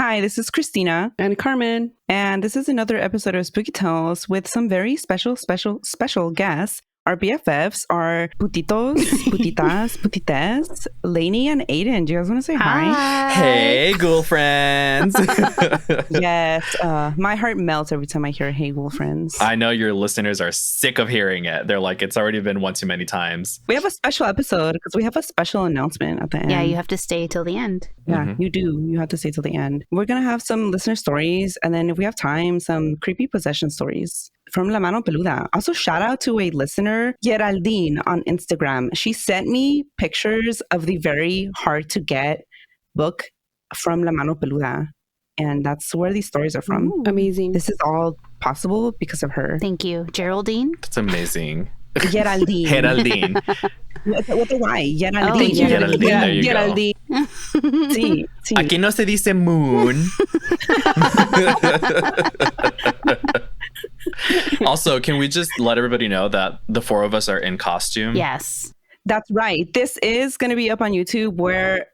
Hi, this is Christina. And Carmen. And this is another episode of Spooky Tales with some very special guests. Our BFFs are Putitos, Putitas, Putites, Lainey, and Aiden. Do you guys want to say hi? Hey, ghoul friends. Yes. My heart melts every time I hear hey, ghoul friends. I know your listeners are sick of hearing it. They're like, it's already been one too many times. We have a special episode because we have a special announcement at the end. Yeah, you have to stay till the end. Yeah, you do. You have to stay till the end. We're going to have some listener stories. And then if we have time, some creepy possession stories from La Mano Peluda. Also, shout out to a listener, Geraldine, on Instagram. She sent me pictures of the very hard to get book from La Mano Peluda. And that's where these stories are from. Ooh. Amazing. This is all possible because of her. Thank you. Geraldine? That's amazing. Geraldine. Geraldine. With a Y. Geraldine. Oh, thank you. Geraldine. There you Geraldine. Sí, sí. Aquí no se dice moon. Also, can we just let everybody know that the four of us are in costume? Yes. That's right. This is going to be up on YouTube where,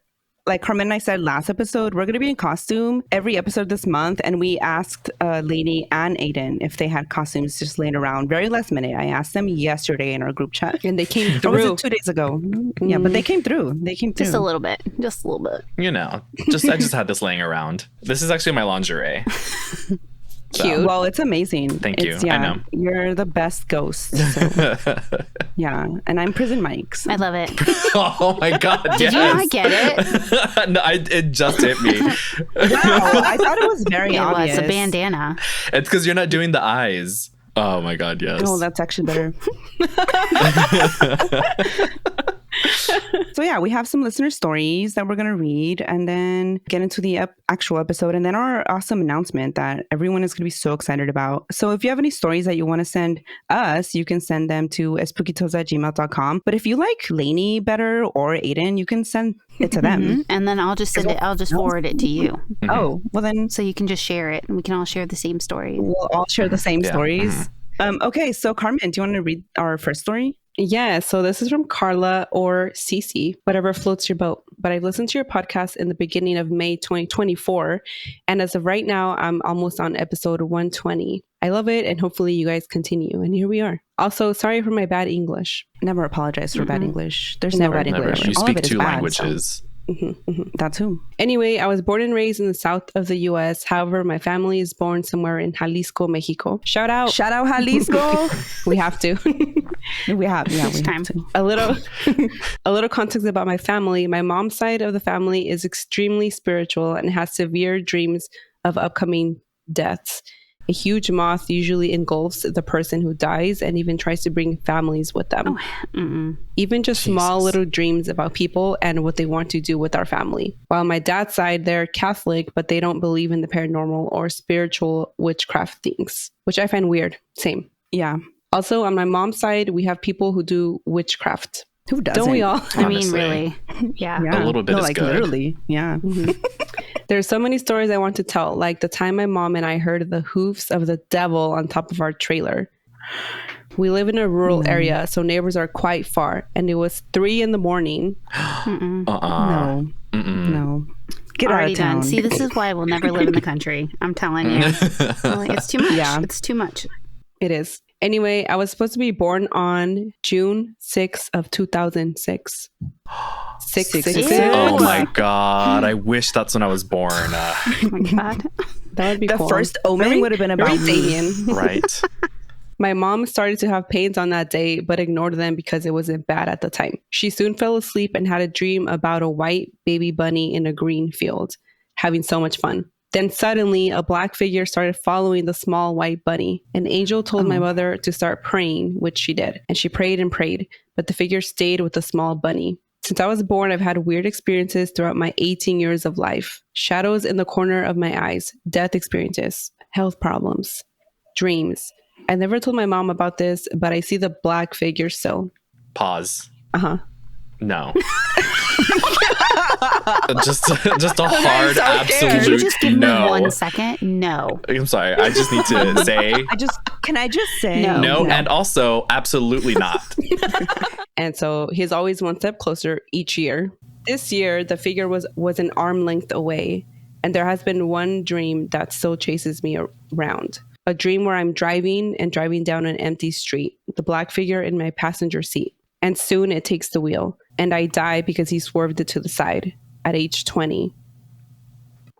like Carmen and I said last episode, we're going to be in costume every episode this month. And we asked Lainey and Aiden if they had costumes just laying around very last minute. I asked them yesterday in our group chat. And they came Or through. was it 2 days ago? Yeah, but they came through. They came through. Just a little bit. Just a little bit. You know, I just had this laying around. This is actually my lingerie. Cute. Well, it's amazing. Thank you. Yeah, I know. You're the best ghost. So. Yeah. And I'm Prison Mike's. I love it. Oh my God. Did you not get it? No, it just hit me. Wow. I thought it was very It obvious. was a bandana. It's because you're not doing the eyes. Oh my God, yes. Oh, that's actually better. So yeah, we have some listener stories that we're going to read and then get into the actual episode and then our awesome announcement that everyone is going to be so excited about. So if you have any stories that you want to send us, you can send them to spookytales@gmail.com. But if you like Lainey better or Aiden, you can send it to them. Mm-hmm. And then I'll just send it. I'll just forward it to you. Mm-hmm. Oh, well then. So you can just share it and we can all share the same story. We'll all share the same stories. Okay, so Carmen, do you want to read our first story? Yeah, so this is from Carla or Cece, whatever floats your boat. But I've listened to your podcast in the beginning of May 2024. And as of right now, I'm almost on episode 120. I love it. And hopefully you guys continue. And here we are. Also, sorry for my bad English. Never apologize for bad English. There's Never, no bad Never. English. You All of speak it is two bad, languages. That's who. Anyway, I was born and raised in the south of the U.S. However, my family is born somewhere in Jalisco, Mexico. Shout out Jalisco. We have to. we have time. to. A little context about my family. My mom's side of the family is extremely spiritual and has severe dreams of upcoming deaths. A huge moth usually engulfs the person who dies and even tries to bring families with them. Even just small little dreams about people and what they want to do with our family. While my dad's side, they're Catholic, but they don't believe in the paranormal or spiritual witchcraft things, which I find weird. Same. Yeah. Also, on my mom's side, we have people who do witchcraft. Who doesn't? Don't we all? I mean, Honestly. really. Yeah. Yeah. A little bit no, is like good. literally. Yeah. There's so many stories I want to tell, like the time my mom and I heard the hoofs of the devil on top of our trailer. We live in a rural area, so neighbors are quite far, and it was 3 a.m. No. No. Get Already out of town. done. See, this is why I will never live in the country. I'm telling you. Like, it's too much. Yeah. It's too much. It is. Anyway, I was supposed to be born on June 6th of 2006. 666. Oh my God. I wish that's when I was born. Oh my God. That would be The cool. first omen would have been about very me. Damien. Right. My mom started to have pains on that day, but ignored them because it wasn't bad at the time. She soon fell asleep and had a dream about a white baby bunny in a green field, having so much fun. Then suddenly, a black figure started following the small white bunny. An angel told my mother to start praying, which she did. And she prayed and prayed, but the figure stayed with the small bunny. Since I was born, I've had weird experiences throughout my 18 years of life. Shadows in the corner of my eyes, death experiences, health problems, dreams. I never told my mom about this, but I see the black figure still. Pause. Uh-huh. No. just a hard absolute Could you just give no. me 1 second? No. I'm sorry. I just need to say Can I just say No. and also absolutely not. And so he's always one step closer each year. This year, the figure was an arm length away. And there has been one dream that still chases me around. A dream where I'm driving down an empty street, the black figure in my passenger seat. And soon it takes the wheel, and I die because he swerved it to the side at age 20.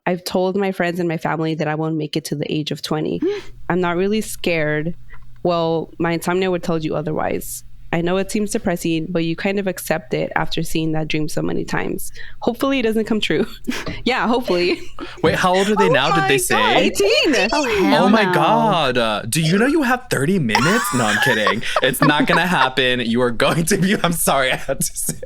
I've told my friends and my family that I won't make it to the age of 20. I'm not really scared. Well, my insomnia would tell you otherwise. I know it seems depressing, but you kind of accept it after seeing that dream so many times. Hopefully it doesn't come true. Yeah, hopefully. Wait, how old are they now? Did they say? 18. Oh my no. God. Do you know you have 30 minutes? No, I'm kidding. It's not going to happen. You are going to be, I'm sorry, I had to say.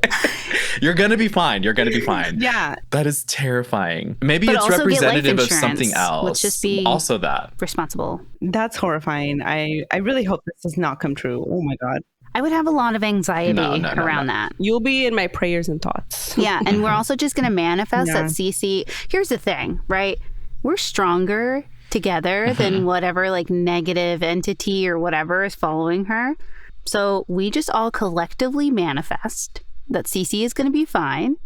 You're going to be fine. You're going to be fine. Yeah. That is terrifying. Maybe But it's also get life representative of insurance. something else. Let's just be also that. responsible. That's horrifying. I really hope this does not come true. Oh my God. I would have a lot of anxiety No. around that. You'll be in my prayers and thoughts. Yeah, and we're also just going to manifest Yeah. that Cece. Here's the thing, right? We're stronger together than whatever like negative entity or whatever is following her. So we just all collectively manifest that Cece is going to be fine.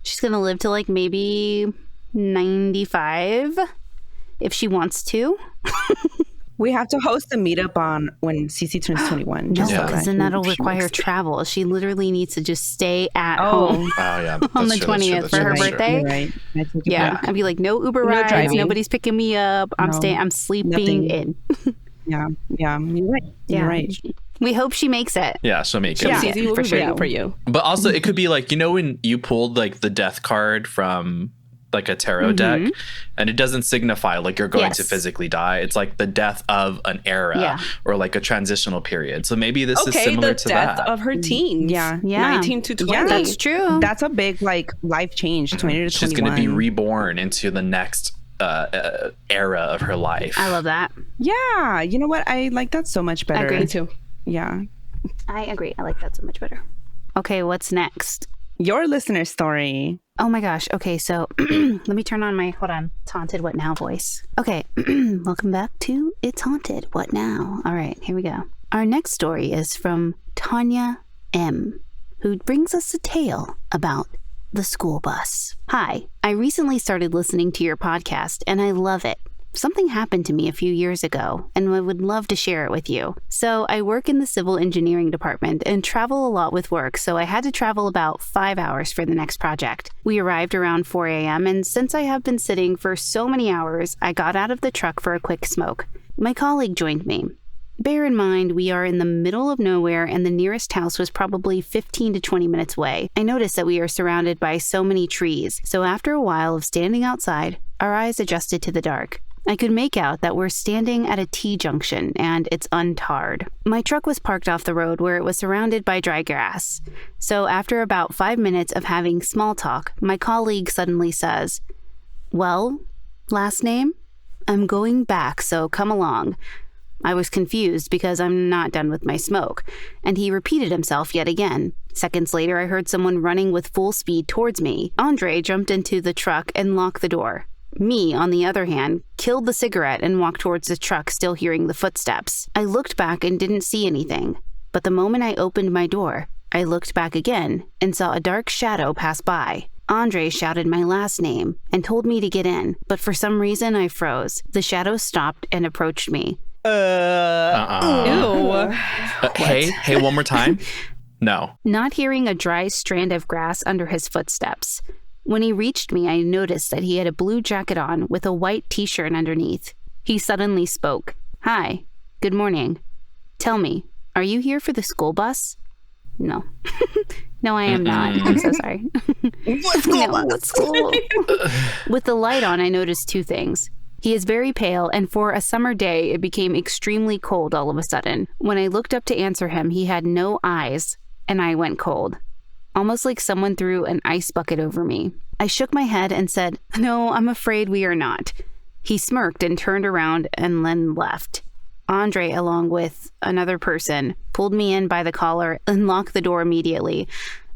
She's going to live to like maybe 95 if she wants to. We have to host a meetup on when Cece turns 21. No, just so because that then that'll she require makes it. travel. She literally needs to just stay at Oh. home. Oh, yeah. On That's the true, that's true, 20th that's for true, her that's true. birthday. You're right. I take it Yeah, back. I'd be like, no Uber No rides, driving. nobody's picking me up. I'm No. staying. I'm sleeping Nothing. in. Yeah. You're right. Yeah. You're right. We hope she makes it. Yeah, she'll make it. Yeah. Cece will for be sure. waiting for you. But also, it could be like, you know, when you pulled like the death card from like a tarot deck, and it doesn't signify like you're going to Yes. physically die. It's like the death of an era Yeah. or like a transitional period. So maybe this is Okay, similar the to death that. of her teens. Yeah. 19 to 20. Yeah. That's true. That's a big like life change. 20 to 21. She's going to be reborn into the next era of her life. I love that. Yeah. You know what? I like that so much better. agree. Me too. Yeah. I agree. I like that so much better. Okay, what's next? Your listener story. Oh my gosh. Okay, so let me turn on my, hold on, it's Haunted What Now voice. Okay, welcome back to It's Haunted What Now. All right, here we go. Our next story is from Tanya M., who brings us a tale about the school bus. Hi, I recently started listening to your podcast and I love it. Something happened to me a few years ago, and I would love to share it with you. So I work in the civil engineering department and travel a lot with work, so I had to travel about 5 hours for the next project. We arrived around 4 a.m., and since I have been sitting for so many hours, I got out of the truck for a quick smoke. My colleague joined me. Bear in mind, we are in the middle of nowhere and the nearest house was probably 15 to 20 minutes away. I noticed that we are surrounded by so many trees, so after a while of standing outside, our eyes adjusted to the dark. I could make out that we're standing at a T-junction and it's untarred. My truck was parked off the road where it was surrounded by dry grass. So after about 5 minutes of having small talk, my colleague suddenly says, "Well, last name? I'm going back, so come along." I was confused because I'm not done with my smoke, and he repeated himself yet again. Seconds later, I heard someone running with full speed towards me. Andre jumped into the truck and locked the door. Me, on the other hand, killed the cigarette and walked towards the truck, still hearing the footsteps. I looked back and didn't see anything, but the moment I opened my door, I looked back again and saw a dark shadow pass by. Andre shouted my last name and told me to get in, but for some reason I froze. The shadow stopped and approached me. Ew. Hey, one more time. No. Not hearing a dry strand of grass under his footsteps. When he reached me, I noticed that he had a blue jacket on with a white t-shirt underneath. He suddenly spoke. "Hi, good morning. Tell me, are you here for the school bus?" No. No, I am not. I'm so sorry. What school? With the light on, I noticed two things. He is very pale, and for a summer day, it became extremely cold all of a sudden. When I looked up to answer him, he had no eyes, and I went cold. Almost like someone threw an ice bucket over me. I shook my head and said, "No, I'm afraid we are not." He smirked and turned around and then left. Andre, along with another person, pulled me in by the collar and locked the door immediately.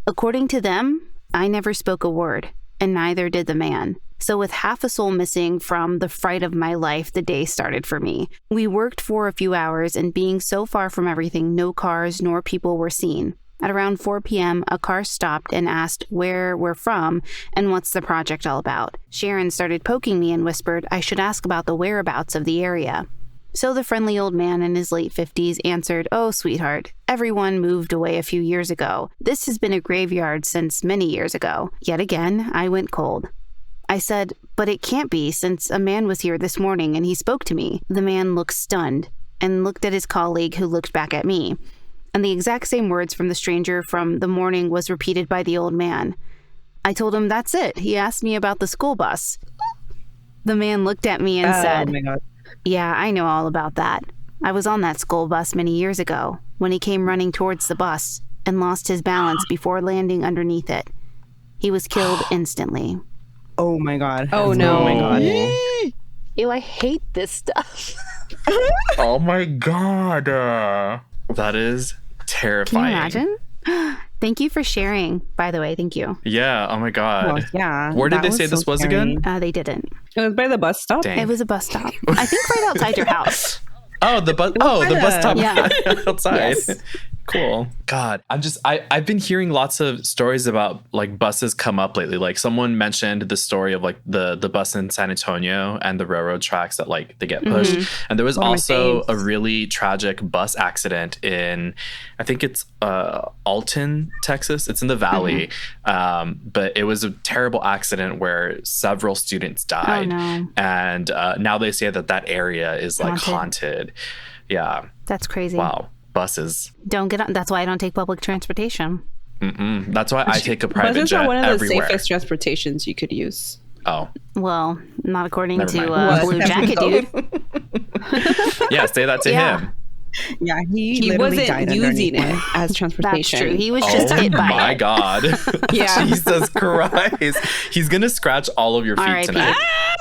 According to them, I never spoke a word, and neither did the man. So with half a soul missing from the fright of my life, the day started for me. We worked for a few hours, and being so far from everything, no cars nor people were seen. At around 4 p.m., a car stopped and asked where we're from and what's the project all about. Sharon started poking me and whispered I should ask about the whereabouts of the area. So the friendly old man in his late 50s answered, "Oh, sweetheart, everyone moved away a few years ago. This has been a graveyard since many years ago." Yet again, I went cold. I said, "But it can't be, since a man was here this morning and he spoke to me." The man looked stunned and looked at his colleague, who looked back at me. And the exact same words from the stranger from the morning was repeated by the old man. I told him that's it. He asked me about the school bus. The man looked at me and said, "Oh my God. Yeah, I know all about that. I was on that school bus many years ago when he came running towards the bus and lost his balance before landing underneath it. He was killed instantly." Oh my God. Oh, no. Oh my God. Ew, I hate this stuff. Oh my God. That is Can terrifying. you imagine? Thank you for sharing, by the way. Thank you. Yeah. Oh my God. Well, yeah. Where did that they say this was scary. again? They didn't. It was by the bus stop. Dang. It was a bus stop. I think right outside your house. Oh, the bus. Oh, the bus stop Yeah. outside. Yes. Cool. God, I've been hearing lots of stories about like buses come up lately. Like someone mentioned the story of like the bus in San Antonio and the railroad tracks that like they get pushed. And there was One of my also a faves. really tragic bus accident in, I think it's Alton, Texas. It's in the valley. But it was a terrible accident where several students died. no. And now they say that area is like haunted. Yeah. That's crazy. Wow. Buses. Don't get on. That's why I don't take public transportation. That's why I take a private Buses jet are one of the everywhere. safest transportations you could use. Oh, Well, not according Never to mind. What? Blue Jacket Dude. yeah. Say that to Yeah. him. Yeah, he He literally wasn't died using underneath it as That's transportation. true. He was just Oh hit by my it. God. Yeah. Jesus Christ. He's gonna scratch all of your feet R.I.P. tonight.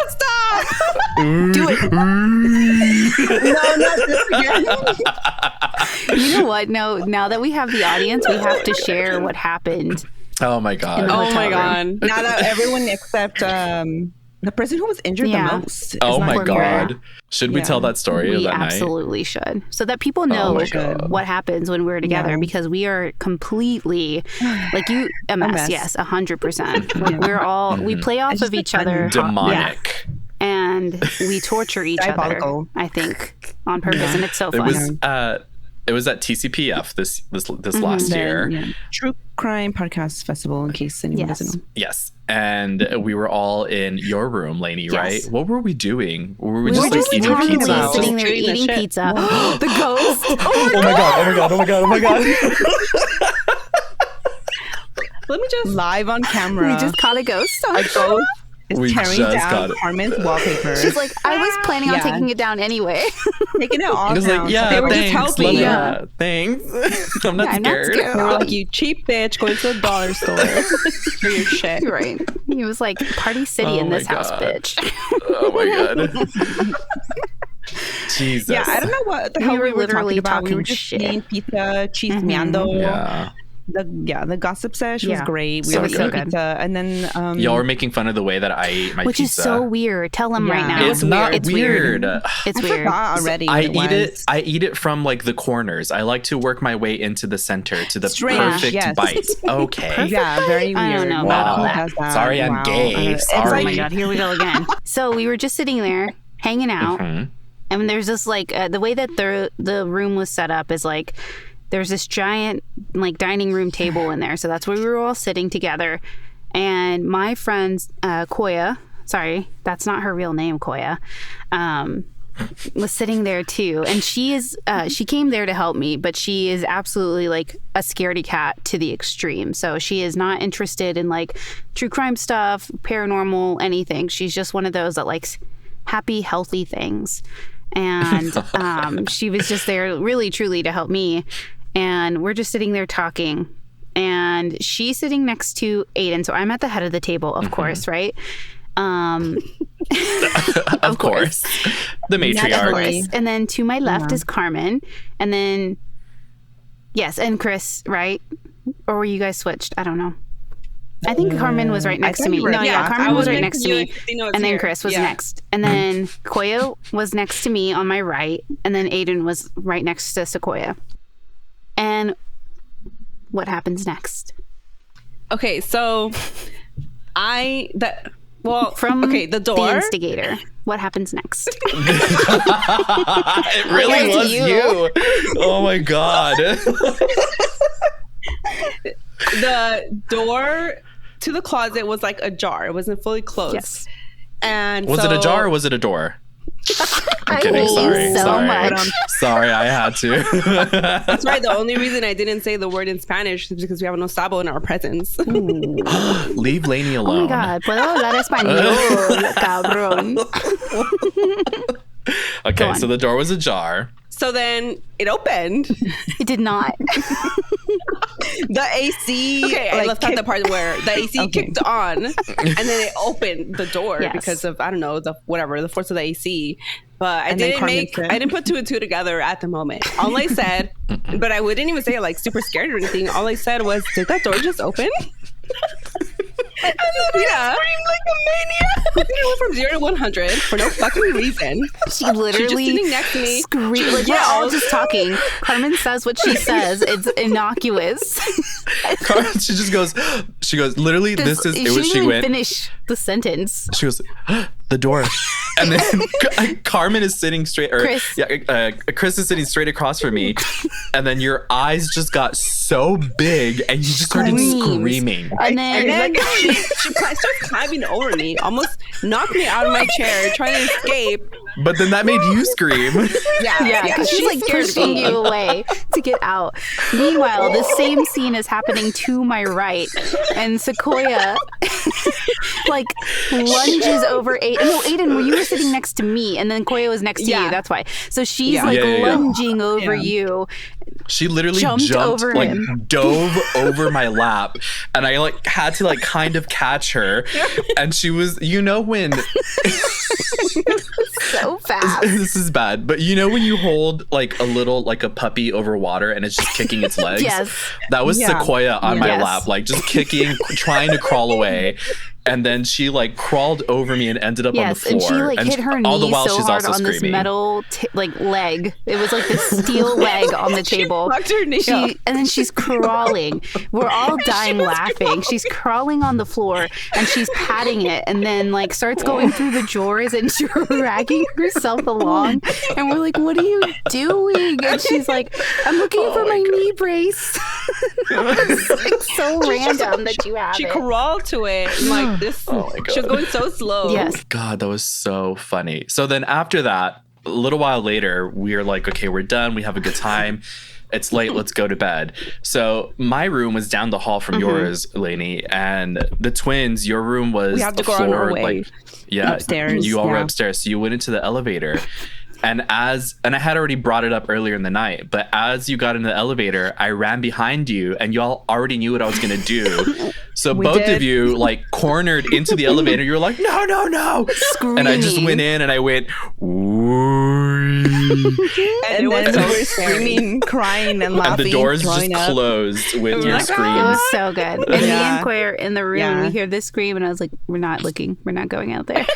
Stop! Do it. No, not this again. You know what? No, now that we have the audience, we have to share what happened. Oh my God. the Oh hotel my room. God. Now that everyone except the person who was injured Yeah. the most. Oh is my not God. here. Should we Yeah. tell that story of We that night? absolutely should, so that people know my God. what happens when we're together, Yeah. because we are completely like you a mess. mess. Yes, 100%. Like we're all we play off It's of just each like other. Demonic. And we torture each other, Diabolical. I think, on purpose, and it's so It fun. was at TCPF this last year. Yeah. True Crime Podcast Festival, in case anyone Yes. doesn't know. Yes. And we were all in your room, Lainey, Yes. right? What were we doing? Were we We just were like eating talking pizza? about sitting there Shooting the eating shit. pizza. The ghost. Oh my God. Oh my God. Oh my God. Oh my God. Let me just. Live on camera. We just caught a ghost. a ghost is We tearing just down got it. Carmen's wallpaper. She's like, I was planning on Yeah. taking it down anyway. taking it all I was down. like, yeah, They were just thanks. helping. Love Yeah. that. Thanks. I'm not I'm not scared. scared. They were like, you cheap bitch, going to the dollar store for your shit. Right. He was like, Party City Oh in this my house, God. bitch. Oh my God. Jesus. Yeah, I don't know what the We hell were we were literally talking about. We were talking just shit. eating pizza, chismeando. Yeah. The gossip sesh was Yeah. great. We So were good. eating pizza, and then Y'all were making fun of the way that I ate my Which pizza. is so weird. Tell them right Yeah. now. It's not It's weird. It's I weird. forgot already. I what eat it. was. I eat it from like the corners. I like to work my way into the center to the Strange, perfect yes. bite. Okay. Yeah, very weird. I don't know Who about all has that. Sorry, I'm gay. I don't know. It's Sorry. Oh like- my God, here we go again. So we were just sitting there hanging out, Mhm. and there's this like the way that the room was set up is like there's this giant like dining room table in there. So that's where we were all sitting together. And my friend Koya, sorry, that's not her real name, Koya, was sitting there too. And she came there to help me, but she is absolutely like a scaredy cat to the extreme. So she is not interested in like true crime stuff, paranormal, anything. She's just one of those that likes happy, healthy things. And she was just there really, truly to help me. And we're just sitting there talking. And she's sitting next to Aiden. So I'm at the head of the table, of course, right? Of course. The Of matriarch. course. And then to my left is Carmen. And then, yes, and Chris, right? Or were you guys switched? I don't know. I think Carmen was right next to thought me. you were- No, yeah, yeah, Carmen I was was right next next to to you me. and Christina was And then here. Chris was Yeah. next. And then Koya was next to me on my right. And then Aiden was right next to Sequoia. And what happens next? Okay, so the door. The instigator. What happens next? It really was you. Oh my God. The door to the closet was like ajar. It wasn't fully closed. Yes. And was it a jar or was it a door? I'm kidding. Sorry. Sorry, I had to. That's right. The only reason I didn't say the word in Spanish is because we have no sabo in our presence. Leave Lainey alone. Oh my God. Puedo hablar español, cabrón. Okay, so the door was ajar. So then it opened. It did not. The AC. Okay, I left out the part where the AC kicked on and then it opened the door because of, I don't know, the force of the AC. But I didn't put two and two together at the moment. All I said, but I wouldn't even say like super scared or anything. All I said was, did that door just open? And then I screamed like a maniac. It went from 0 to 100 for no fucking reason. She literally just sitting next to me. Screamed. Like, we're all just talking. Carmen says what she says. It's innocuous. She just goes, literally, She didn't even finish the sentence. She goes, the door. And then Carmen is sitting straight, Chris is sitting straight across from me. And then your eyes just got so big and you just started screaming. And then she starts climbing over me, almost knocked me out of my chair, trying to escape. But then that made you scream. Yeah, because she's like pushing you away to get out. Meanwhile, the same scene is happening to my right, and Sequoia like lunges over Aiden. No, Aiden, you were sitting next to me, and then Koya was next to you. That's why. So she's lunging over you. She literally jumped over like him. Dove over my lap, and I like had to like kind of catch her, and she was, when so fast. This is bad, but when you hold like a little like a puppy over water and it's just kicking its legs. Yes, that was Sequoia on my lap, like just kicking, trying to crawl away. And then she like crawled over me and ended up on the floor. And she like hit her knee so hard on this metal like leg. It was like this steel leg on the table. Her knee and then she's crawling. We're all dying laughing. She's crawling on the floor and she's patting it, and then like starts going through the drawers and dragging herself along. And we're like, "What are you doing?" And she's like, "I'm looking for my knee brace." It's like so random that you have She it. crawled to it like this. Oh my God. She was going so slow. Yes. God, that was so funny. So then after that, a little while later, we are like, okay, we're done. We have a good time. It's late. Let's go to bed. So my room was down the hall from yours, Lainey, and the twins, your room was we had to go on our way. Upstairs. You all were upstairs. So you went into the elevator. And I had already brought it up earlier in the night, but as you got in the elevator, I ran behind you and y'all already knew what I was going to do. So both of you like cornered into the elevator. You were like, no. Screaming. And I just went in and I went, and then we're screaming, crying, and laughing. And the doors just closed with your screams. It was so good. And me and Quay are in the room and we hear this scream, and I was like, we're not looking. We're not going out there.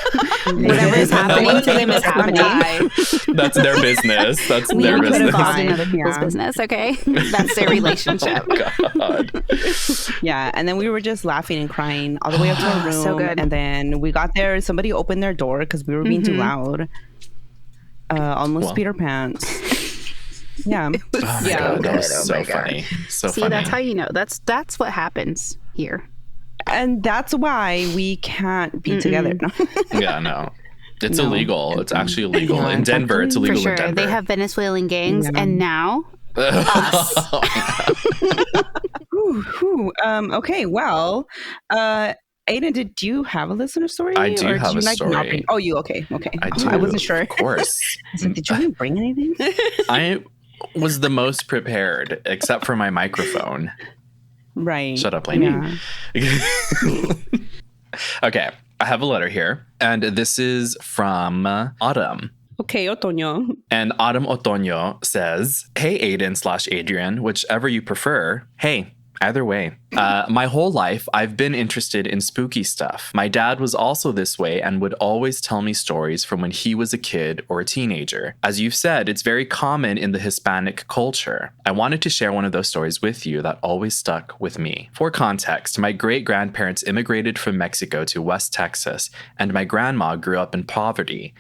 Whatever is happening to them is happening. That's their business. That's we their could have business. caused another people's business, okay? That's their relationship. Oh, God. Yeah, and then we were just laughing and crying all the way up to our room. So good. And then we got there, somebody opened their door because we were being too loud. Almost Peter Pants. Yeah. Oh my God, that was so funny. So See, funny. that's how you know. That's what happens here. And that's why we can't be together. Yeah, no. It's illegal. It's actually illegal. Yeah, in Denver, it's illegal For sure. in Denver. They have Venezuelan gangs, and now us. Okay, well, Aiden, did you have a listener story? I do have a story. Oh, you okay? I do. I wasn't sure. Of course. I was like, did you even bring anything? I was the most prepared, except for my microphone. Right. Shut up, Lainey. Yeah. Okay, I have a letter here, and this is from Autumn. Okay, Otoño. And Autumn Otoño says, "Hey, Aiden / Adrian, whichever you prefer. Hey, Either way, my whole life, I've been interested in spooky stuff. My dad was also this way and would always tell me stories from when he was a kid or a teenager. As you've said, it's very common in the Hispanic culture. I wanted to share one of those stories with you that always stuck with me. For context, my great-grandparents immigrated from Mexico to West Texas, and my grandma grew up in poverty.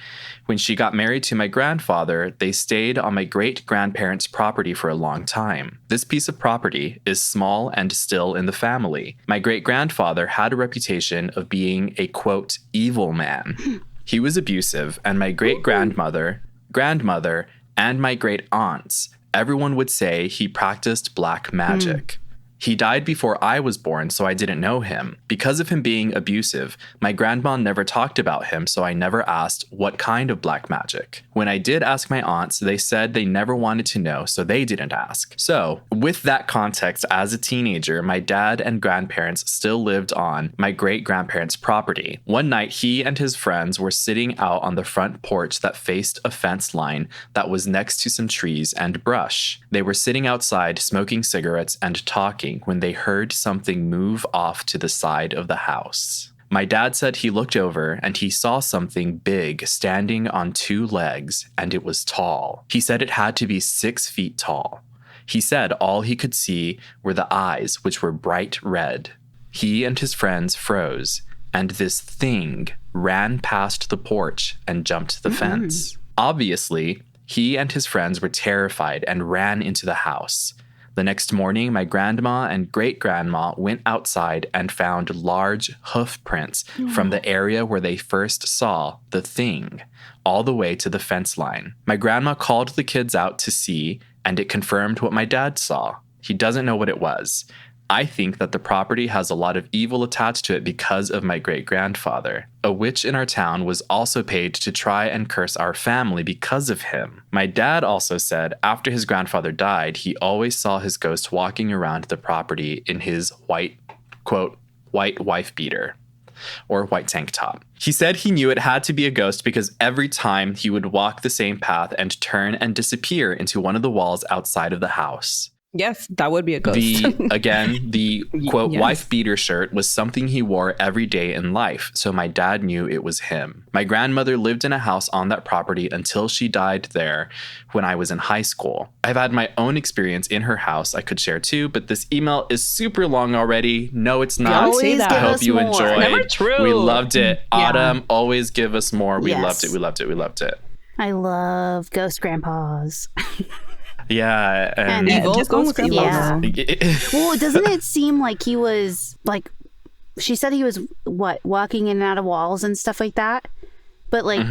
When she got married to my grandfather, they stayed on my great-grandparents' property for a long time. This piece of property is small and still in the family. My great-grandfather had a reputation of being a, quote, evil man. He was abusive, and my great-grandmother, grandmother, and my great-aunts, everyone would say he practiced black magic. He died before I was born, so I didn't know him. Because of him being abusive, my grandma never talked about him, so I never asked what kind of black magic. When I did ask my aunts, they said they never wanted to know, so they didn't ask. So, with that context, as a teenager, my dad and grandparents still lived on my great-grandparents' property. One night, he and his friends were sitting out on the front porch that faced a fence line that was next to some trees and brush. They were sitting outside, smoking cigarettes and talking, when they heard something move off to the side of the house. My dad said he looked over and he saw something big standing on two legs, and it was tall. He said it had to be 6 feet tall. He said all he could see were the eyes, which were bright red. He and his friends froze, and this thing ran past the porch and jumped the fence. Obviously, he and his friends were terrified and ran into the house. The next morning, my grandma and great-grandma went outside and found large hoof prints from the area where they first saw the thing, all the way to the fence line. My grandma called the kids out to see, and it confirmed what my dad saw. He doesn't know what it was. I think that the property has a lot of evil attached to it because of my great-grandfather. A witch in our town was also paid to try and curse our family because of him. My dad also said after his grandfather died, he always saw his ghost walking around the property in his white, quote, white wife beater, or white tank top. He said he knew it had to be a ghost because every time he would walk the same path and turn and disappear into one of the walls outside of the house. Yes, that would be a ghost. The quote, Yes. wife beater shirt was something he wore every day in life, so my dad knew it was him. My grandmother lived in a house on that property until she died there when I was in high school. I've had my own experience in her house I could share too, but this email is super long already. No, it's not. Don't say that. I hope you more. enjoyed. Never true. We loved it. Yeah. Autumn, always give us more. We Yes. loved it. We loved it. We loved it. I love ghost grandpas. Yeah. And evil This one was ghost evil. Yeah. Yeah. Well, doesn't it seem like he was like, she said he was walking in and out of walls and stuff like that? But like,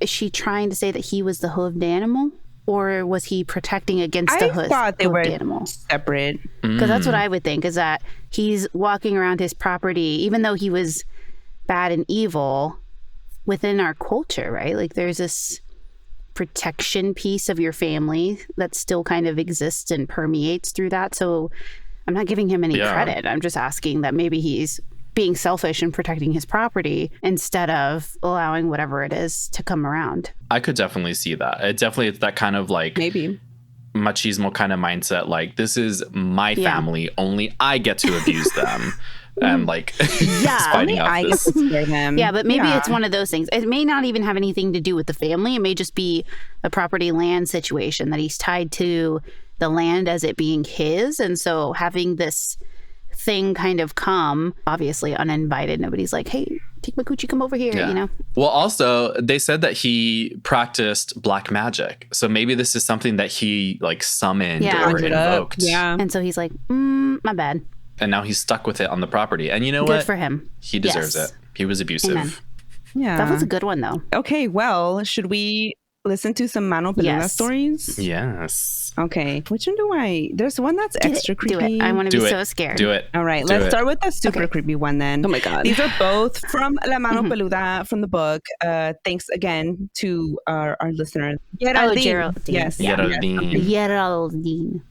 is she trying to say that he was the hooved animal, or was he protecting against the I thought they were hooved animal? separate. Because that's what I would think, is that he's walking around his property, even though he was bad and evil within our culture, right? Like there's this protection piece of your family that still kind of exists and permeates through that. So I'm not giving him any credit. I'm just asking that maybe he's being selfish and protecting his property instead of allowing whatever it is to come around. I could definitely see that. It definitely is that kind of like Maybe. machismo kind of mindset. Like, this is my Yeah. family. Only I get to abuse them. And like, Yeah. fighting Only off I get this. to scare them. Yeah, but maybe Yeah. it's one of those things. It may not even have anything to do with the family. It may just be a property land situation that he's tied to the land as it being his. And so having this thing kind of come, obviously uninvited, nobody's like, hey, take my coochie, come over here, Yeah. you know? Well, also, they said that he practiced black magic. So maybe this is something that he like summoned Yeah. or Conjured up. invoked. Yeah. And so he's like, my bad. And now he's stuck with it on the property. And you know Good what? for him. He deserves Yes. it. He was abusive. Amen. Yeah. That was a good one, though. Okay, well, should we listen to some Mano Peluda Yes. stories? Yes. Okay. Which one do I? There's one that's Do extra it. creepy. Do it. I want to Do be it. so scared. Do it. All right, Do let's it. start with the super Okay. creepy one then. Oh my God. These are both from La Mano Peluda from the book. Thanks again to our listener. Geraldine. Geraldine. Yes. Yeah. Geraldine. Geraldine.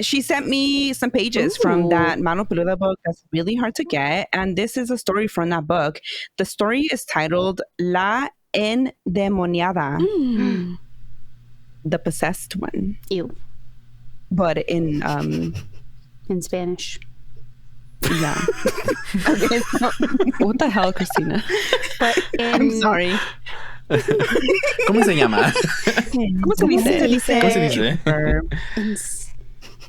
She sent me some pages from that Mano Peluda book that's really hard to get. And this is a story from that book. The story is titled La Endemoniada, the possessed one. Ew. But in In Spanish. Yeah. What the hell, Christina? But I'm sorry. ¿Cómo se llama? ¿Cómo se dice? ¿Cómo se dice?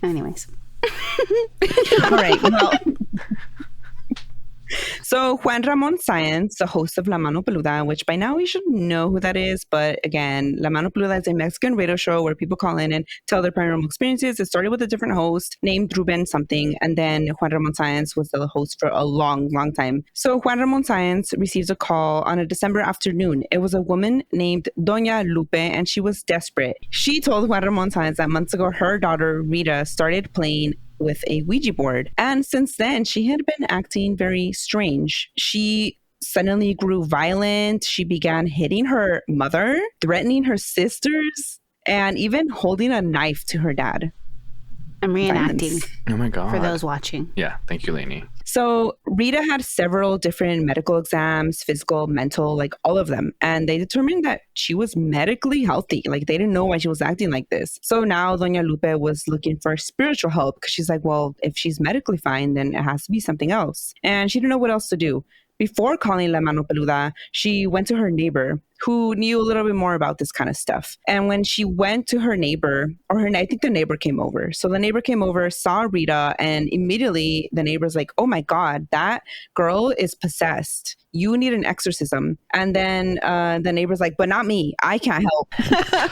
Anyways. All right. Well, so Juan Ramon Science, the host of La Mano Peluda, which by now we should know who that is. But again, La Mano Peluda is a Mexican radio show where people call in and tell their paranormal experiences. It started with a different host named Ruben something. And then Juan Ramon Science was the host for a long, long time. So Juan Ramon Science receives a call on a December afternoon. It was a woman named Doña Lupe, and she was desperate. She told Juan Ramon Science that months ago, her daughter Rita started playing with a Ouija board. And since then, she had been acting very strange. She suddenly grew violent. She began hitting her mother, threatening her sisters, and even holding a knife to her dad. I'm reenacting Violence. Oh my God. for those watching. Yeah. Thank you, Lainey. So Rita had several different medical exams, physical, mental, like all of them. And they determined that she was medically healthy. Like they didn't know why she was acting like this. So now Doña Lupe was looking for spiritual help because she's like, well, if she's medically fine, then it has to be something else. And she didn't know what else to do. Before calling La Mano Peluda, she went to her neighbor who knew a little bit more about this kind of stuff. And when she went to her neighbor, I think the neighbor came over. So the neighbor came over, saw Rita, and immediately the neighbor's like, oh my God, that girl is possessed. You need an exorcism. And then the neighbor's like, but not me. I can't help.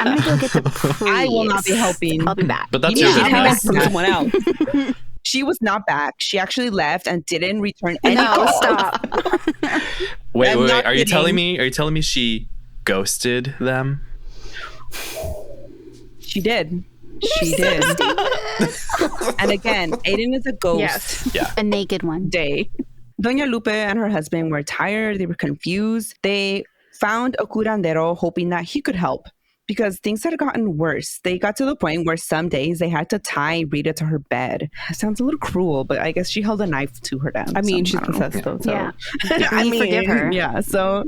I'm gonna go get the priest. I will not be helping. I'll be back. But that's You your need to business. come From someone else. She was not back. She actually left and didn't return any No, calls. stop. Wait. I'm not Are you telling kidding. me? Are you telling me she ghosted them? She did. She did. And again, Aiden is a ghost. Yes. Yeah. A naked one. Day. Doña Lupe and her husband were tired. They were confused. They found a curandero hoping that he could help because things had gotten worse. They got to the point where some days they had to tie Rita to her bed. It sounds a little cruel, but I guess she held a knife to her down. I mean, so, she's I don't know. possessed though. So. Yeah. I We forgive her. Yeah, so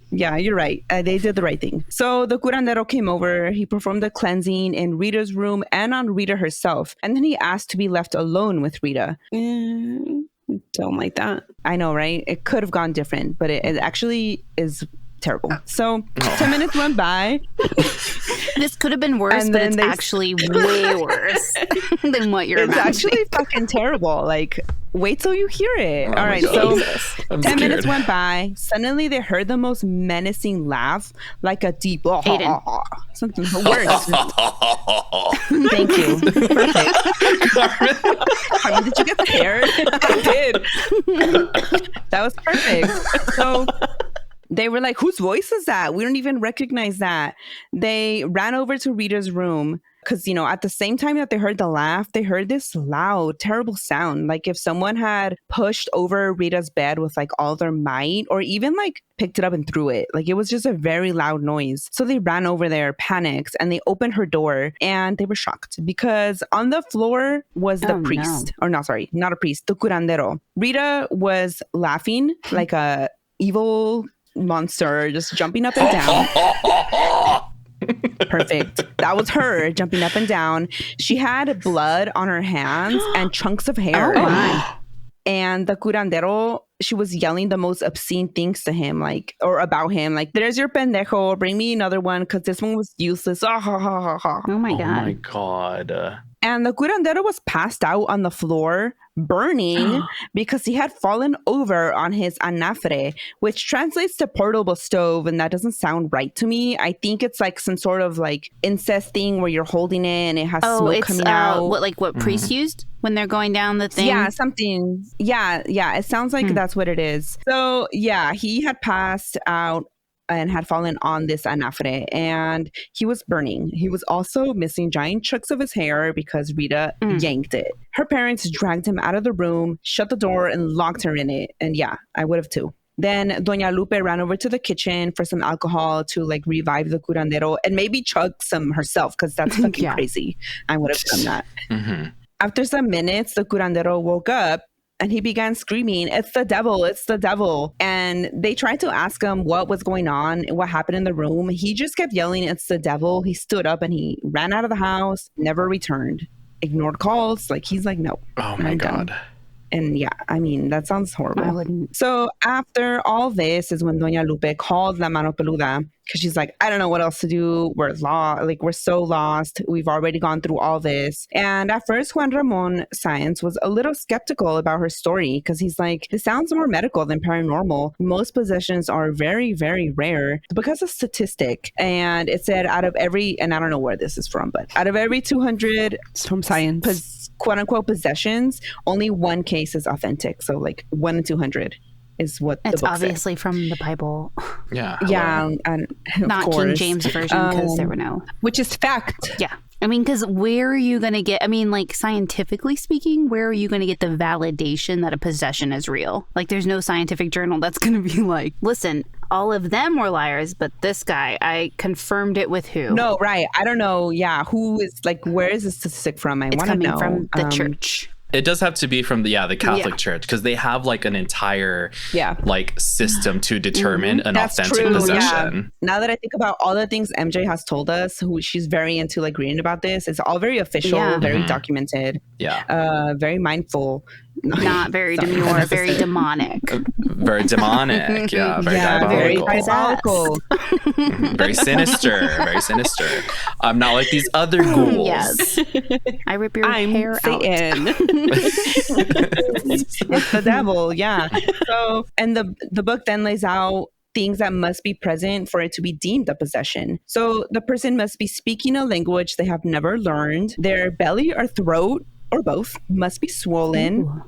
yeah, you're right. They did the right thing. So the curandero came over. He performed the cleansing in Rita's room and on Rita herself. And then he asked to be left alone with Rita. Don't like that. I know, right? It could have gone different, but it actually is terrible. So 10 minutes went by. This could have been worse, And but then it's they- actually way worse than what you're It's imagining. actually fucking terrible. Like, wait till you hear it. Oh All my right, God. so Jesus. I'm 10 minutes scared. went by. Suddenly, they heard the most menacing laugh, like a deep Aiden. something worse. Thank you. Perfect. Carmen, did you get scared? I did. That was perfect. So they were like, whose voice is that? We don't even recognize that. They ran over to Rita's room because, you know, at the same time that they heard the laugh, they heard this loud, terrible sound. Like if someone had pushed over Rita's bed with like all their might or even like picked it up and threw it. Like it was just a very loud noise. So they ran over there, panicked, and they opened her door and they were shocked because on the floor was the Oh, priest. Or no, sorry, not a priest, the curandero. Rita was laughing like a evil monster, just jumping up and down. Perfect. That was her jumping up and down. She had blood on her hands and chunks of hair. Oh, my. And the curandero, she was yelling the most obscene things to him, like, or about him, like, there's your pendejo, bring me another one, because this one was useless. Ah, ha, ha, ha, ha. Oh my Oh God. my God. And the curandero was passed out on the floor, burning, because he had fallen over on his anafre, which translates to portable stove, and that doesn't sound right to me. I think it's like some sort of like incest thing where you're holding it and it has Oh, smoke it's coming out. what priests used when they're going down the thing? Yeah, something. Yeah. It sounds like that's what it is. So yeah, he had passed out and had fallen on this anafre and he was burning. He was also missing giant chunks of his hair because Rita yanked it. Her parents dragged him out of the room, shut the door, and locked her in it. And yeah, I would have too. Then Doña Lupe ran over to the kitchen for some alcohol to like revive the curandero and maybe chug some herself because that's fucking Yeah. crazy. I would have done that. Mm-hmm. After some minutes, the curandero woke up and he began screaming, "It's the devil, it's the devil." And they tried to ask him what was going on, what happened in the room. He just kept yelling, "It's the devil." He stood up and he ran out of the house, never returned, ignored calls. Like, he's like, no. Oh my I'm done. God. And yeah, I mean, that sounds horrible. I wouldn't. So after all this is when Doña Lupe called La Mano Peluda because she's like, I don't know what else to do. We're so lost. We've already gone through all this. And at first, Juan Ramon Sáenz was a little skeptical about her story because he's like, this sounds more medical than paranormal. Most possessions are very, very rare because of statistic. And it said out of every, and I don't know where this is from, but out of every 200 It's from science. quote unquote possessions, only one case is authentic. So like 1 in 200 is what It's the book obviously from the Bible, Yeah. Yeah, and of not King course. James version, because there were no. Which is fact. Yeah. I mean, because where are you going to get, I mean, like scientifically speaking, where are you going to get the validation that a possession is real? Like there's no scientific journal that's going to be like, listen, all of them were liars, but this guy, I confirmed it with who? No, right. I don't know. Yeah, who is like, where is this statistic from? I It's want to coming know. from the church. It does have to be from the Catholic Church, because they have like an entire like system to determine an That's authentic true, possession. yeah. Now that I think about all the things MJ has told us, who she's very into like reading about this, it's all very official, very documented, very mindful. Not very demure, very demonic. Very demonic, very diabolical. Very sinister, very sinister. I'm not like these other ghouls. Yes. I rip your hair Satan. out. It's the devil, yeah. So, and the book then lays out things that must be present for it to be deemed a possession. So the person must be speaking a language they have never learned. Their belly or throat, or both, must be swollen. Ooh.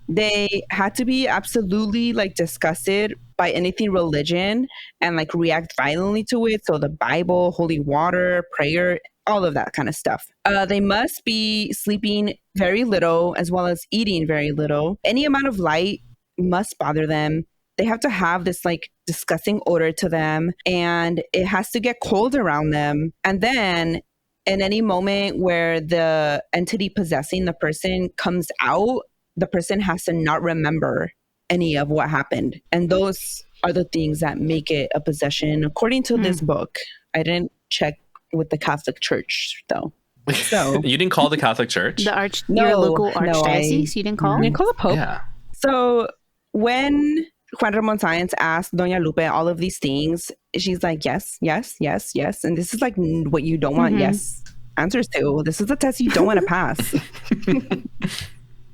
They had to be absolutely like disgusted by anything religion and like react violently to it. So the Bible, holy water, prayer, all of that kind of stuff. They must be sleeping very little as well as eating very little. Any amount of light must bother them. They have to have this like disgusting odor to them, and it has to get cold around them. And then in any moment where the entity possessing the person comes out, the person has to not remember any of what happened. And those are the things that make it a possession, according to this book. I didn't check with the Catholic Church, though. So You didn't call the Catholic Church? Your local archdiocese, you didn't call? You didn't call the Pope? Yeah. So when Juan Ramon Sáenz asked Doña Lupe all of these things, she's like, yes, yes, yes, yes. And this is like what you don't want yes answers to. This is a test you don't want to pass.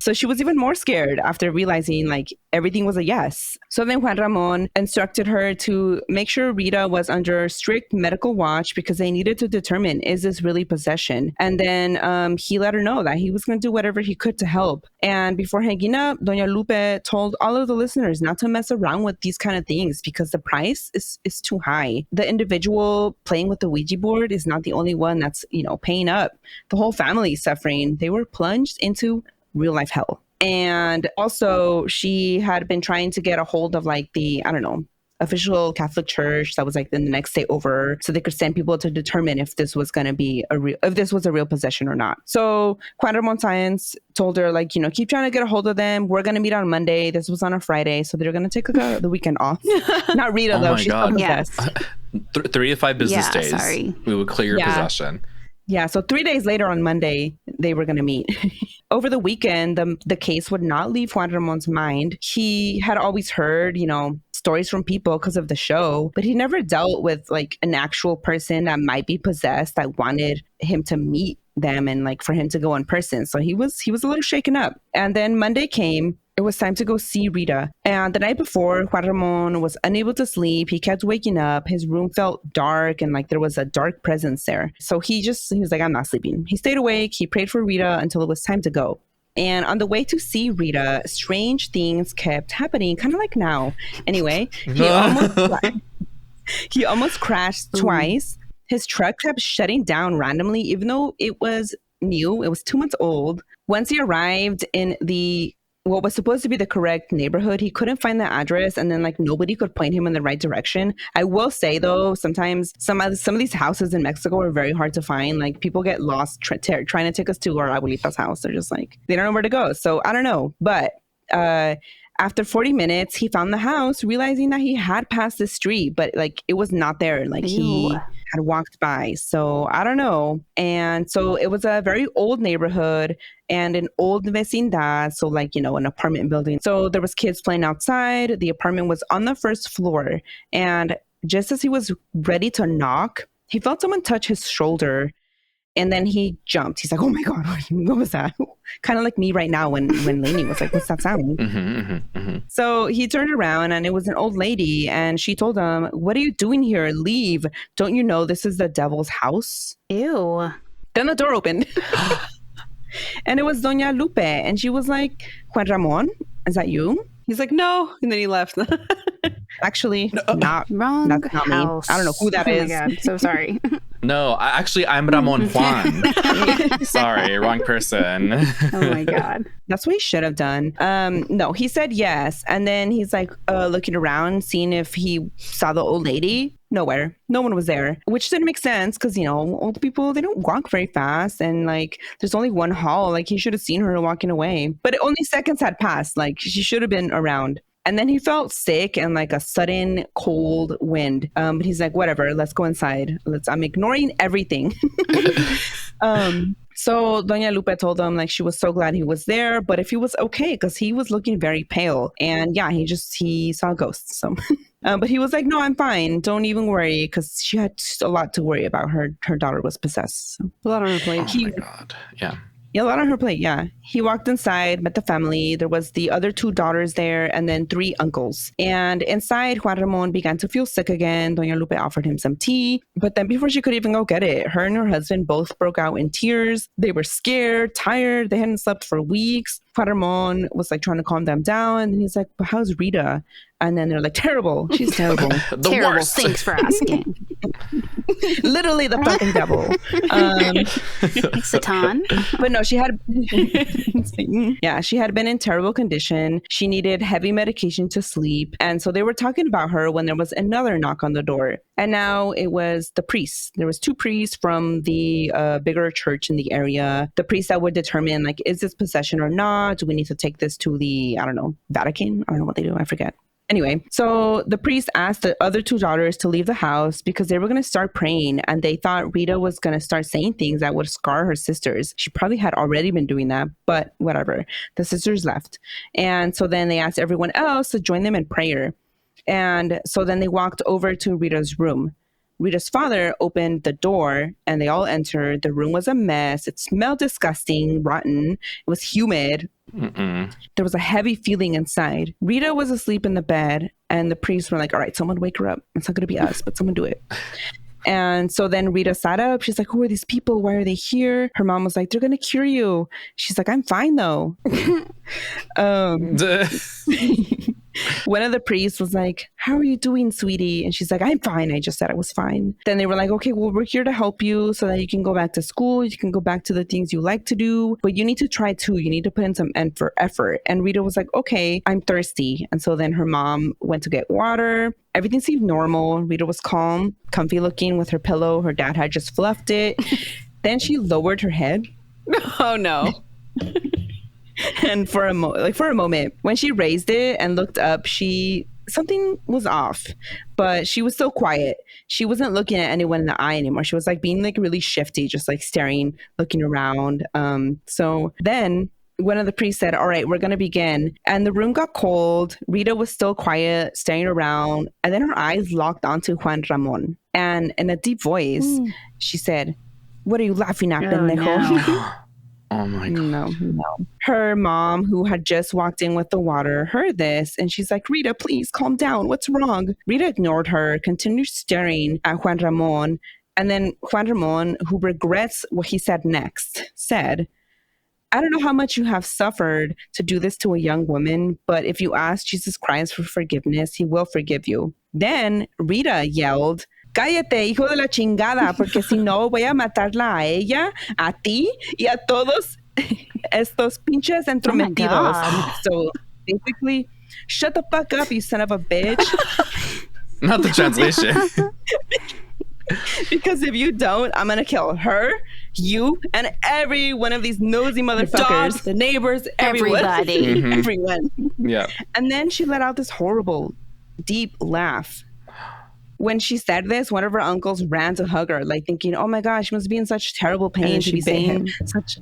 So she was even more scared after realizing like everything was a yes. So then Juan Ramon instructed her to make sure Rita was under strict medical watch because they needed to determine, is this really possession? And then he let her know that he was going to do whatever he could to help. And before hanging up, Doña Lupe told all of the listeners not to mess around with these kind of things because the price is too high. The individual playing with the Ouija board is not the only one that's, paying up. The whole family is suffering. They were plunged into real life hell. And also she had been trying to get a hold of like the, official Catholic Church that was like in the next state over, so they could send people to determine if this was going to be if this was a real possession or not. So Juan Ramon Sáenz told her like, keep trying to get a hold of them. We're going to meet on Monday. This was on a Friday. So they're going to take the weekend off. Not Rita though. She's still possessed. 3 to 5 business days. Sorry. We would clear your possession. Yeah, so 3 days later on Monday, they were going to meet. Over the weekend, the case would not leave Juan Ramon's mind. He had always heard, stories from people because of the show, but he never dealt with like an actual person that might be possessed that wanted him to meet them and like for him to go in person. So he was a little shaken up. And then Monday came. It was time to go see Rita. And the night before, Juan Ramon was unable to sleep. He kept waking up. His room felt dark and like there was a dark presence there. So he was like, I'm not sleeping. He stayed awake. He prayed for Rita until it was time to go. And on the way to see Rita, strange things kept happening, kind of like now. Anyway, he almost crashed twice. His truck kept shutting down randomly, even though it was new. It was 2 months old. Once he arrived in what was supposed to be the correct neighborhood, he couldn't find the address, and then like nobody could point him in the right direction. I will say though, sometimes some of these houses in Mexico are very hard to find. Like people get lost trying to take us to our abuelita's house. They're just like, they don't know where to go. So I don't know. But after 40 minutes, he found the house, realizing that he had passed the street, but like it was not there. Like he had walked by. So I don't know. And so it was a very old neighborhood and an old vecindad. So like, an apartment building. So there was kids playing outside. The apartment was on the first floor. And just as he was ready to knock, he felt someone touch his shoulder. And then he jumped. He's like, oh my God, what was that? Kind of like me right now when Lainey was like, what's that sound? So he turned around and it was an old lady. And she told him, what are you doing here? Leave. Don't you know this is the devil's house? Ew. Then the door opened. And it was Doña Lupe. And she was like, Juan Ramon, is that you? He's like, no. And then he left. Actually, not Wrong that's not house. me. I don't know who that is. Oh my God. So sorry. No, I'm Ramon Juan. Sorry, wrong person. Oh my God. That's what he should have done. No, he said yes. And then he's like looking around, seeing if he saw the old lady. Nowhere. No one was there, which didn't make sense because, old people, they don't walk very fast. And like, there's only one hall. Like, he should have seen her walking away. But only seconds had passed. Like, she should have been around. And then he felt sick and like a sudden cold wind. But he's like, whatever, let's go inside. I'm ignoring everything. So Doña Lupe told him like she was so glad he was there, but if he was okay, because he was looking very pale. And yeah, he saw ghosts. So, but he was like, no, I'm fine. Don't even worry, because she had a lot to worry about. Her daughter was possessed. So. A lot on her plate. Oh my God. Yeah. Yeah, a lot on her plate, yeah. He walked inside, met the family. There was the other 2 daughters there and then 3 uncles. And inside, Juan Ramon began to feel sick again. Doña Lupe offered him some tea. But then before she could even go get it, her and her husband both broke out in tears. They were scared, tired. They hadn't slept for weeks. Juan Ramon was like trying to calm them down. And he's like, but how's Rita? And then they're like, terrible. She's terrible. The Terrible. worst. Thanks for asking. Literally the fucking devil. Satan. But no, she had she had been in terrible condition. She needed heavy medication to sleep. And so they were talking about her when there was another knock on the door. And now it was the priests. There was 2 priests from the bigger church in the area. The priests that would determine, like, is this possession or not? Do we need to take this to the, Vatican? I don't know what they do. I forget. Anyway, so the priest asked the other 2 daughters to leave the house because they were going to start praying, and they thought Rita was going to start saying things that would scar her sisters. She probably had already been doing that, but whatever. The sisters left. And so then they asked everyone else to join them in prayer. And so then they walked over to Rita's room. Rita's father opened the door and they all entered. The room was a mess. It smelled disgusting, rotten. It was humid. Mm-mm. There was a heavy feeling inside. Rita was asleep in the bed and the priests were like, all right, someone wake her up. It's not going to be us, but someone do it. And so then Rita sat up. She's like, who are these people? Why are they here? Her mom was like, they're going to cure you. She's like, I'm fine though. One of the priests was like, how are you doing, sweetie? And she's like, I'm fine. I just said I was fine. Then they were like, okay, well, we're here to help you so that you can go back to school. You can go back to the things you like to do, but you need to try too. You need to put in some effort. And Rita was like, okay, I'm thirsty. And so then her mom went to get water. Everything seemed normal. Rita was calm, comfy looking with her pillow. Her dad had just fluffed it. Then she lowered her head. Oh no. And for a moment, when she raised it and looked up, something was off, but she was still quiet. She wasn't looking at anyone in the eye anymore. She was like being like really shifty, just like staring, looking around. So then one of the priests said, all right, we're going to begin. And the room got cold. Rita was still quiet, staring around. And then her eyes locked onto Juan Ramon. And in a deep voice, she said, what are you laughing at, pendejo? No. Oh my God. No. Her mom, who had just walked in with the water, heard this and she's like, Rita, please calm down. What's wrong? Rita ignored her, continued staring at Juan Ramon. And then Juan Ramon, who regrets what he said next, said, I don't know how much you have suffered to do this to a young woman, but if you ask Jesus Christ for forgiveness, he will forgive you. Then Rita yelled, cállate, hijo de la chingada, porque si no voy a matarla a ella, a ti y a todos estos pinches entrometidos. So basically, shut the fuck up, you son of a bitch. Not the translation. Because if you don't, I'm gonna kill her, you, and every one of these nosy motherfuckers. Dogs, the neighbors, everyone. Everybody. Mhm. Everyone. Yeah. And then she let out this horrible, deep laugh. when she said this, one of her uncles ran to hug her, like thinking, "Oh my gosh, she must be in such terrible pain to be saying such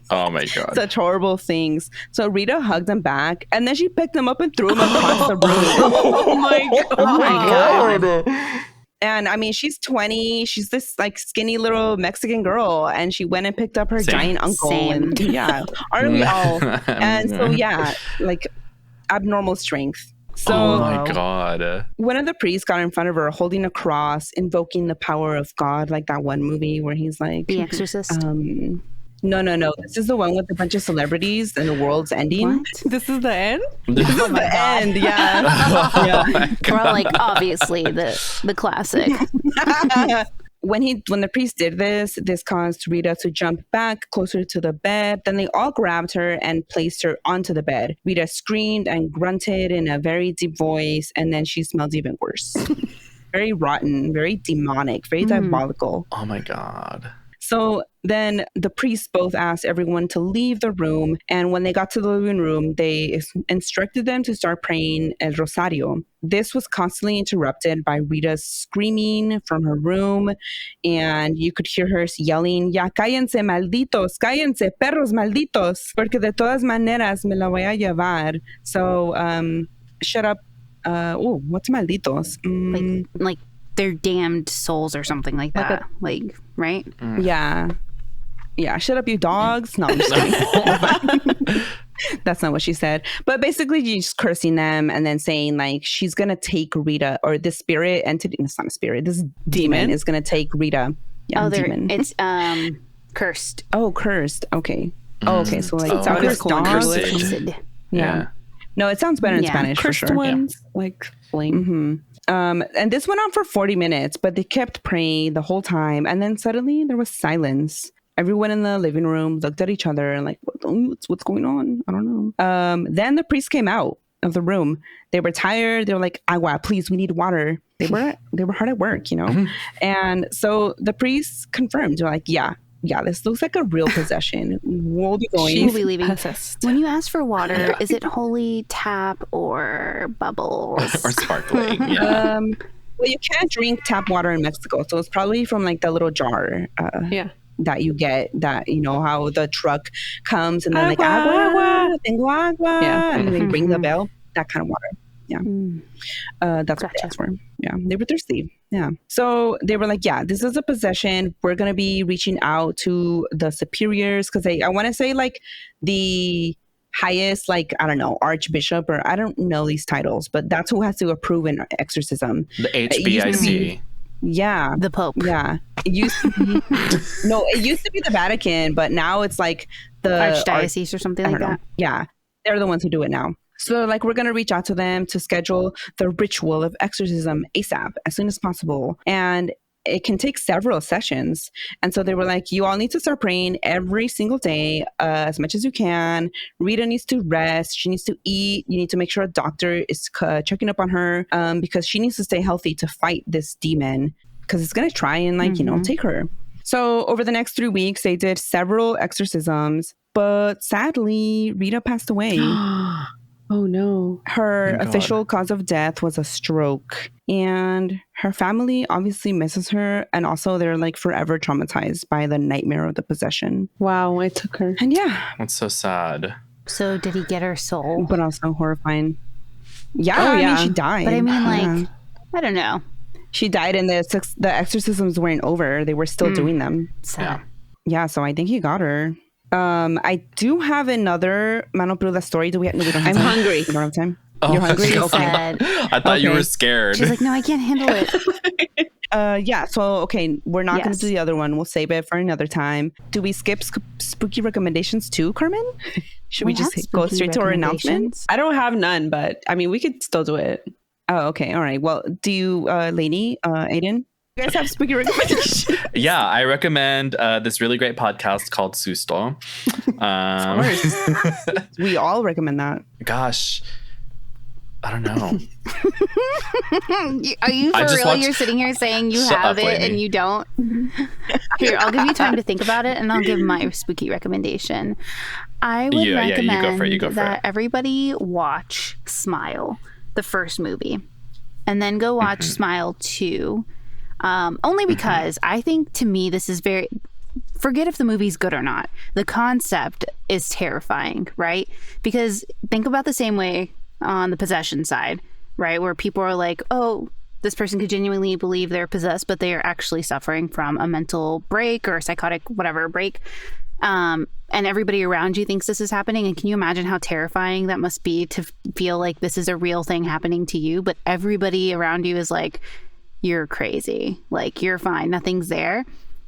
Oh my God. such horrible things." So Rita hugged him back, and then she picked him up and threw him across the room. Oh my God. Oh my God. And I mean, she's 20. She's this like skinny little Mexican girl, and she went and picked up her Same. giant uncle. Same. And yeah, aren't we all? And so yeah, like abnormal strength. So Oh my God. one of the priests got in front of her holding a cross, invoking the power of God, like that one movie where he's like, The Exorcist. no. This is the one with a bunch of celebrities and the world's ending. What? This is the end? This is the end, yeah. Yeah. Oh We're all like, obviously, the classic. When the priest did this caused Rita to jump back closer to the bed. Then they all grabbed her and placed her onto the bed. Rita screamed and grunted in a very deep voice, and then she smelled even worse. Very rotten, very demonic, very diabolical. Oh my God. So then the priests both asked everyone to leave the room. And when they got to the living room, they instructed them to start praying El Rosario. This was constantly interrupted by Rita's screaming from her room. And you could hear her yelling, "Ya cállense, malditos, cállense, perros malditos, porque de todas maneras me la voy a llevar." So, shut up. What's malditos? Like they're damned souls or something like that. Like, right? Yeah, shut up, you dogs. No, I'm just kidding. That's not what she said. But basically, she's cursing them and then saying, like, she's going to take Rita, or this spirit entity. It's not a spirit. This demon is going to take Rita. Yeah, demon. It's cursed. Oh, cursed. Okay. Oh, okay. So, like, Oh, cursed dog. cursed. Yeah. No, it sounds better in Spanish for Cursed sure. ones. Like, flame. And this went on for 40 minutes, but they kept praying the whole time. And then suddenly there was silence. Everyone in the living room looked at each other and like, what's going on? I don't know. Then the priest came out of the room. They were tired. They were like, "Agua, please, we need water." They were hard at work, you know? Mm-hmm. And so the priests confirmed. They're like, yeah, this looks like a real possession. We'll be going. We'll be leaving. Possessed. When you ask for water, is it holy tap or bubbles? Or sparkling. Yeah. Well, you can't drink tap water in Mexico. So it's probably from like the little jar. That you get, that, you know, how the truck comes and then like, agua, tengo agua. Yeah. And then they ring the bell. That kind of water. Yeah. That's what they asked for. Yeah. They were thirsty. Yeah. So they were like, yeah, this is a possession. We're going to be reaching out to the superiors, because I want to say like the highest, like, I don't know, archbishop, or I don't know these titles, but that's who has to approve an exorcism. The HBIC. Yeah. The Pope. Yeah. It used to be, no, it used to be the Vatican, but now it's like the Archdiocese or something like that. Yeah. They're the ones who do it now. So like, we're going to reach out to them to schedule the ritual of exorcism ASAP, as soon as possible. And it can take several sessions. And so they were like, you all need to start praying every single day, as much as you can. Rita needs to rest. She needs to eat. You need to make sure a doctor is checking up on her, because she needs to stay healthy to fight this demon, because it's going to try and like, you know, take her. So over the next 3 weeks, they did several exorcisms, but sadly, Rita passed away. Oh no. Her official cause of death was a stroke, and her family obviously misses her, and also they're like forever traumatized by the nightmare of the possession. Wow, I took her. And yeah, That's so sad. So did he get her soul? but also horrifying. Yeah, Oh, I yeah. mean, she died. But I mean, Yeah. like, I don't know. She died, and the exorcisms weren't over. They were still doing them. Sad. Yeah, so I think he got her. I do have another Mano Peluda story. We don't have I'm time. hungry. We don't have time. Oh, You're hungry? She Okay. said, I thought you Okay. were scared. she's like, no, I can't handle it. Yeah, so okay, we're not going Yes. to do the other one. We'll save it for another time. Do we skip spooky recommendations too, Carmen? Should we just have go spooky straight to our announcement? recommendations. I don't have none, but I mean, we could still do it. Oh, okay, all right. Well, do you, Lainey, Aiden? You guys have spooky recommendations? Yeah, I recommend this really great podcast called Susto. We all recommend that. Gosh, I don't know. Are you I for just real? watched- You're sitting here saying you Shut have up, it lady. and you don't? Here, I'll give you time to think about it, and I'll give my spooky recommendation. I would Yeah, recommend you go for it. that everybody watch Smile, the first movie. and then go watch Smile 2. Only because I think, to me, this is very... Forget if the movie's good or not. The concept is terrifying, right? Because think about the same way on the possession side, right? Where people are like, oh, this person could genuinely believe they're possessed, but they are actually suffering from a mental break or a psychotic whatever break. And everybody around you thinks this is happening. And can you imagine how terrifying that must be to feel like this is a real thing happening to you, but everybody around you is like, you're crazy. Like, you're fine. Nothing's there.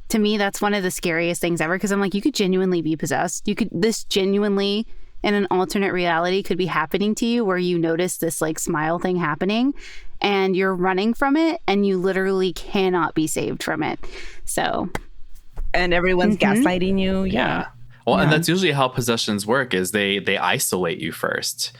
To me, that's one of the scariest things ever, because I'm like, you could genuinely be possessed. This genuinely in an alternate reality could be happening to you, where you notice this like smile thing happening and you're running from it and you literally cannot be saved from it. So, and everyone's gaslighting you. Yeah. Well, and that's usually how possessions work, is they isolate you first.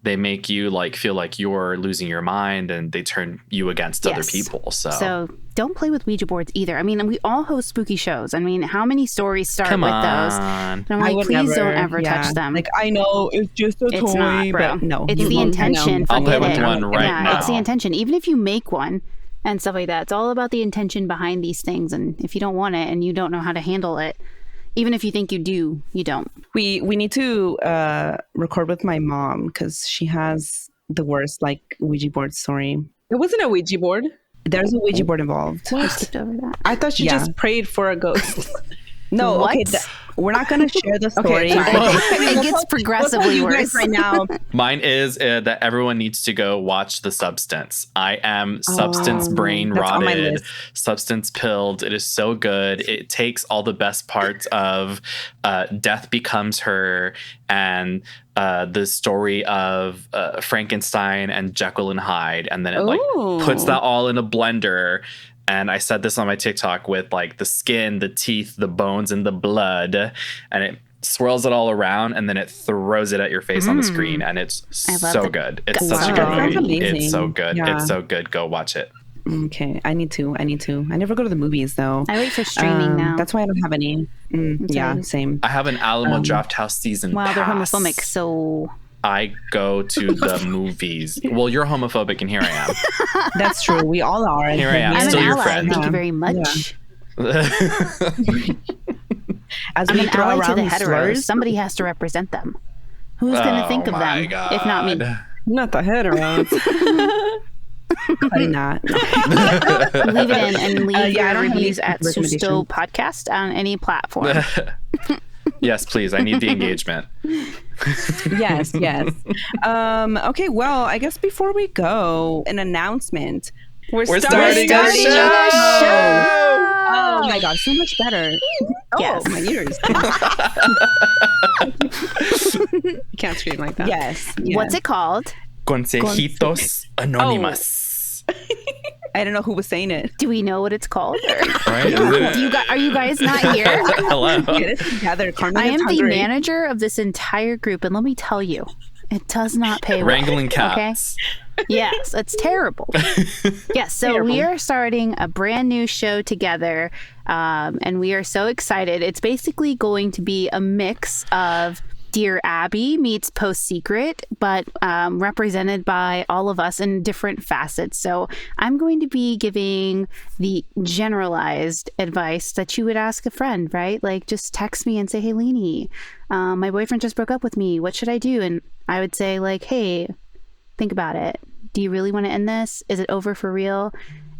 They make you like feel like you're losing your mind, and they turn you against other people. So don't play with Ouija boards either. I mean, we all host spooky shows. I mean, how many stories start with those? And I'm like, please don't ever touch them. Like, I know it's just a toy, not, bro. but no. It's the intention. I'll play with one right now. It's the intention. Even if you make one and stuff like that, it's all about the intention behind these things. And if you don't want it and you don't know how to handle it, even if you think you do, you don't. We need to record with my mom, because she has the worst like Ouija board story. It wasn't a Ouija board. There's a Ouija board involved. I skipped over that. I thought you just prayed for a ghost. No, What? okay. We're not going to share the story. Okay, it gets progressively worse right now. Mine is that everyone needs to go watch The Substance. I am substance brain rotted, substance pilled. It is so good. It takes all the best parts of Death Becomes Her and the story of Frankenstein and Jekyll and Hyde, and then it like puts that all in a blender. And I said this on my TikTok with like the skin, the teeth, the bones, and the blood, and it swirls it all around, and then it throws it at your face on the screen, and it's so good. It's such a good movie. It's so good. Yeah. It's so good. Go watch it. Okay, I need to. I never go to the movies though. I wait for streaming now. That's why I don't have any. Yeah, same. I have an Alamo Draft House season pass. They're homophobic, so I go to the movies. Well, you're homophobic, and here I am. That's true. We all are. Here I am. I'm Still an your ally. friend. Thank you very much. As I'm we an throw ally to around the these heteros. slurs, Somebody has to represent them. Who's going to think of them if not me? Not the heteros. cutting that. Leave it in and leave your reviews at recommendation. Susto Podcast on any platform. Yes, please. I need the engagement. Yes. Okay, well, I guess before we go, an announcement. We're starting a show. Oh my God, so much better. Yes. Oh, my ears. You can't scream like that. Yes. What's it called? Consejitos Anónimas. I don't know who was saying it. Do we know what it's called? Right? Are you guys not here? Hello. Get it together. Carmen I is am the hungry. manager of this entire group, and let me tell you, it does not pay well. Wrangling cats. Okay? Yes, it's terrible. Yes, so we are starting a brand new show together, and we are so excited. It's basically going to be a mix of Dear Abby meets Post Secret, but represented by all of us in different facets. So I'm going to be giving the generalized advice that you would ask a friend, right? Like, just text me and say, hey, Lainey, my boyfriend just broke up with me. What should I do? And I would say, like, hey, think about it. Do you really want to end this? Is it over for real?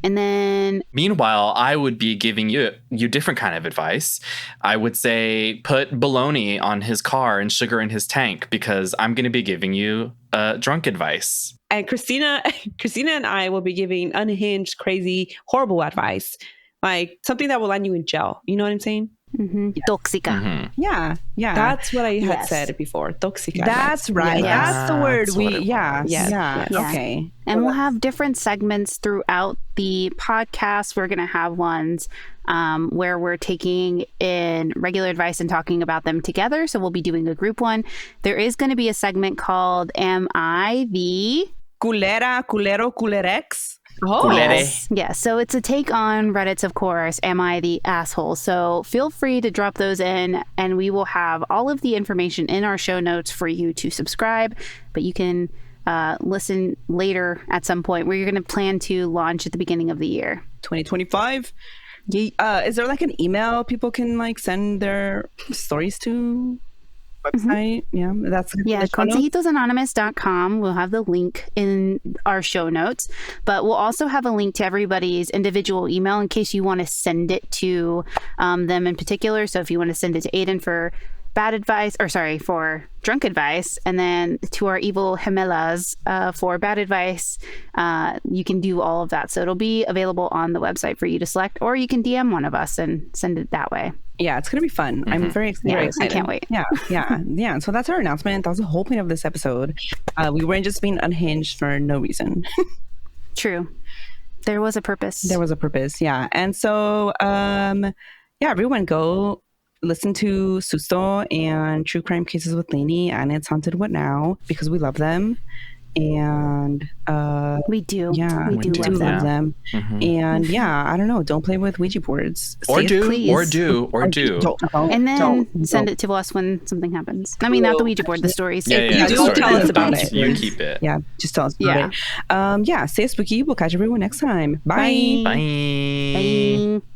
And then Meanwhile, I would be giving you different kind of advice. I would say put bologna on his car and sugar in his tank, because I'm going to be giving you drunk advice. And Christina and I will be giving unhinged, crazy, horrible advice. Like something that will land you in jail. You know what I'm saying? Toxica. Mm-hmm. Yeah. That's what I had said before. Toxica. That's right. Yes. That's the word. Yes. Okay. And we'll have different segments throughout the podcast. We're going to have ones where we're taking in regular advice and talking about them together. So we'll be doing a group one. There is going to be a segment called Am I the Culera, culero, culerex? Oh, yes. So it's a take on Reddit's, of course. Am I the asshole? So feel free to drop those in, and we will have all of the information in our show notes for you to subscribe. But you can listen later at some point. We're going to plan to launch at the beginning of the year. 2025. Is there like an email people can like send their stories to? Website? Yeah, that's consejitosanonymous.com. We'll have the link in our show notes, but we'll also have a link to everybody's individual email in case you want to send it to them in particular. So if you want to send it to Aiden for bad advice, or sorry, for drunk advice, and then to our evil gemelas for bad advice, you can do all of that. So it'll be available on the website for you to select, or you can DM one of us and send it that way. Yeah, it's gonna be fun. I'm very excited. I can't wait. Yeah. So that's our announcement. That was the whole point of this episode. We weren't just being unhinged for no reason. True. There was a purpose. Yeah. And so, everyone go listen to Susto and True Crime Cases with Lainey and It's Haunted What Now, because we love them. And we do. Yeah, we do love them. And I don't know, don't play with Ouija boards. Or do. And then send it to us when something happens. I mean, not the Ouija board, the stories. Yeah, do tell us about it. You keep it. Yeah, just tell us about it. Stay spooky. We'll catch everyone next time. Bye. Bye. Bye.